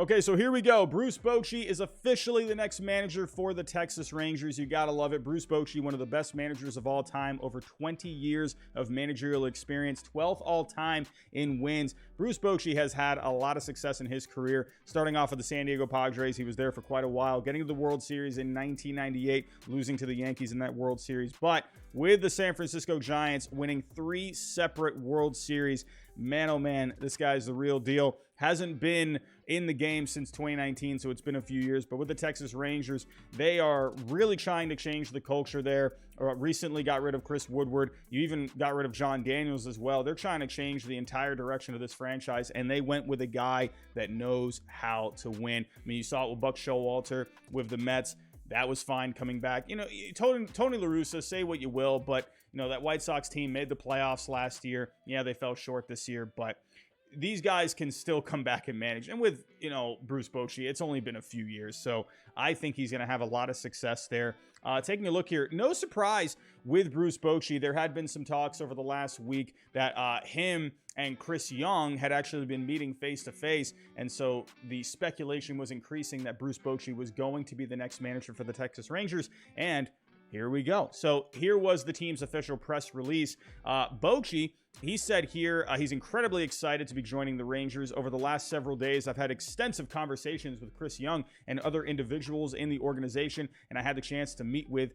Okay, so here we go. Bruce Bochey is officially the next manager for the Texas Rangers. You gotta love it. Bruce Bochey, one of the best managers of all time, over 20 years of managerial experience, 12th all-time in wins. Bruce Bochey has had a lot of success in his career, starting off with the San Diego Padres. He was there for quite a while, getting to the World Series in 1998, losing to the Yankees in that World Series. But with the San Francisco Giants winning 3 separate World Series, man, oh man, this guy's the real deal. Hasn't been in the game since 2019, so it's been a few years. But with the Texas Rangers, they are really trying to change the culture there. Recently got rid of Chris Woodward. You even got rid of John Daniels as well. They're trying to change the entire direction of this franchise, and they went with a guy that knows how to win. I mean, you saw it with Buck Showalter with the Mets. That was fine coming back. You know, Tony La Russa, say what you will, but, you know, that White Sox team made the playoffs last year. Yeah, they fell short this year, but these guys can still come back and manage. And with, you know, Bruce Bochey, it's only been a few years. So I think he's going to have a lot of success there. Taking a look here, no surprise with Bruce Bochey. There had been some talks over the last week that him and Chris Young had actually been meeting face to face. And so the speculation was increasing that Bruce Bochey was going to be the next manager for the Texas Rangers. And here we go. So here was the team's official press release. Bochy, he said here he's incredibly excited to be joining the Rangers. Over the last several days, I've had extensive conversations with Chris Young and other individuals in the organization, and I had the chance to meet with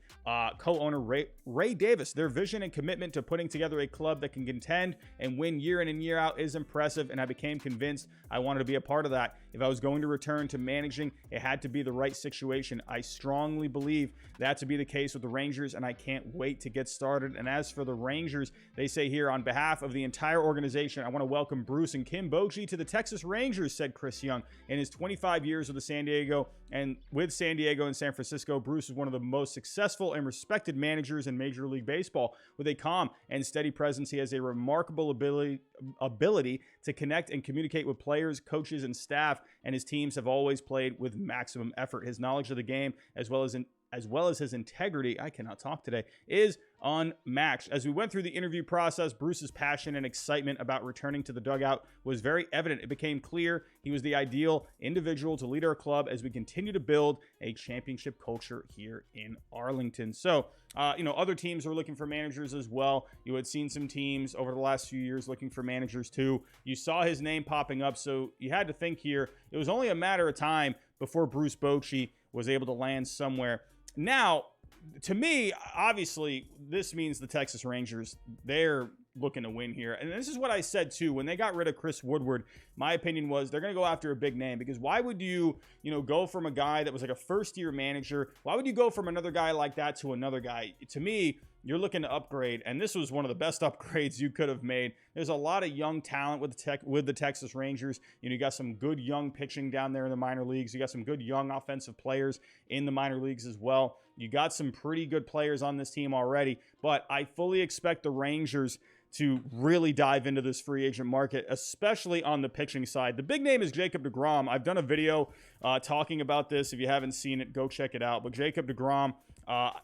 co-owner Ray Davis. Their vision and commitment to putting together a club that can contend and win year in and year out is impressive, and I became convinced I wanted to be a part of that. If I was going to return to managing, it had to be the right situation. I strongly believe that to be the case with the Rangers, and I can't wait to get started. And as for the Rangers, they say here, on behalf of the entire organization, I want to welcome Bruce and Kim Bochy to the Texas Rangers, said Chris Young. In his 25 years with San Diego and San Francisco, Bruce is one of the most successful and respected managers in Major League Baseball. With a calm and steady presence, he has a remarkable ability to connect and communicate with players, coaches, and staff, and his teams have always played with maximum effort. His knowledge of the game, as well as his integrity, I cannot talk today, is unmatched. As we went through the interview process, Bruce's passion and excitement about returning to the dugout was very evident. It became clear he was the ideal individual to lead our club as we continue to build a championship culture here in Arlington. So, other teams were looking for managers as well. You had seen some teams over the last few years looking for managers too. You saw his name popping up, so you had to think here it was only a matter of time before Bruce Bochey was able to land somewhere. Now, to me, obviously, this means the Texas Rangers, they're looking to win here. And this is what I said, too. When they got rid of Chris Woodward, my opinion was they're going to go after a big name. Because why would you go from a guy that was like a first-year manager? Why would you go from another guy like that to another guy? To me, you're looking to upgrade, and this was one of the best upgrades you could have made. There's a lot of young talent with the Texas Rangers. You got some good young pitching down there in the minor leagues. You got some good young offensive players in the minor leagues as well. You got some pretty good players on this team already, but I fully expect the Rangers to really dive into this free agent market, especially on the pitching side. The big name is Jacob deGrom. I've done a video talking about this. If you haven't seen it, go check it out. But Jacob deGrom,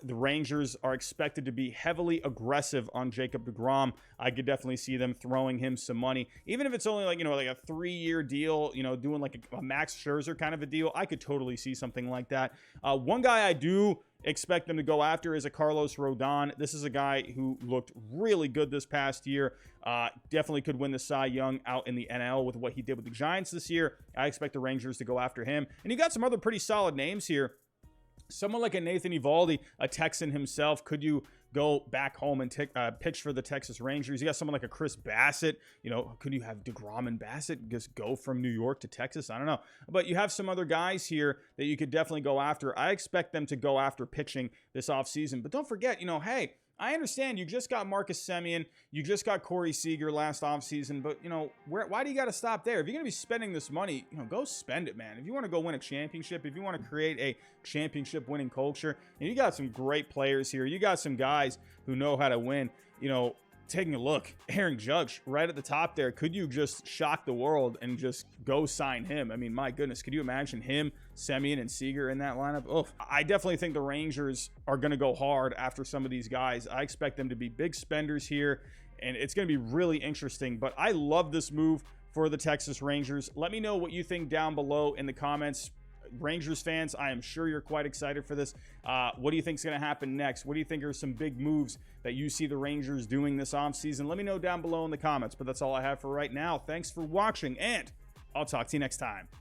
the Rangers are expected to be heavily aggressive on Jacob deGrom. I could definitely see them throwing him some money, even if it's only like a 3-year deal, doing like a Max Scherzer kind of a deal. I could totally see something like that. One guy I do expect them to go after is a Carlos Rodon. This is a guy who looked really good this past year. Definitely could win the Cy Young out in the NL with what he did with the Giants this year. I expect the Rangers to go after him. And you got some other pretty solid names here. Someone like a Nathan Eovaldi, a Texan himself. Could you go back home and pitch for the Texas Rangers? You got someone like a Chris Bassett. Could you have deGrom and Bassett just go from New York to Texas? I don't know. But you have some other guys here that you could definitely go after. I expect them to go after pitching this offseason. But don't forget, hey, I understand you just got Marcus Semien, you just got Corey Seager last offseason, but, why do you got to stop there? If you're going to be spending this money, go spend it, man. If you want to go win a championship, if you want to create a championship winning culture, and you got some great players here, you got some guys who know how to win, taking a look, Aaron Judge right at the top there. Could you just shock the world and just go sign him? I mean, my goodness, could you imagine him, Semien, and Seager in that lineup? Oh, I definitely think the Rangers are going to go hard after some of these guys. I expect them to be big spenders here, and it's going to be really interesting. But I love this move for the Texas Rangers. Let me know what you think down below in the comments. Rangers fans, I am sure you're quite excited for this. What do you think is going to happen next? What do you think are some big moves that you see the Rangers doing this offseason? Let me know down below in the comments, but that's all I have for right now. Thanks for watching, and I'll talk to you next time.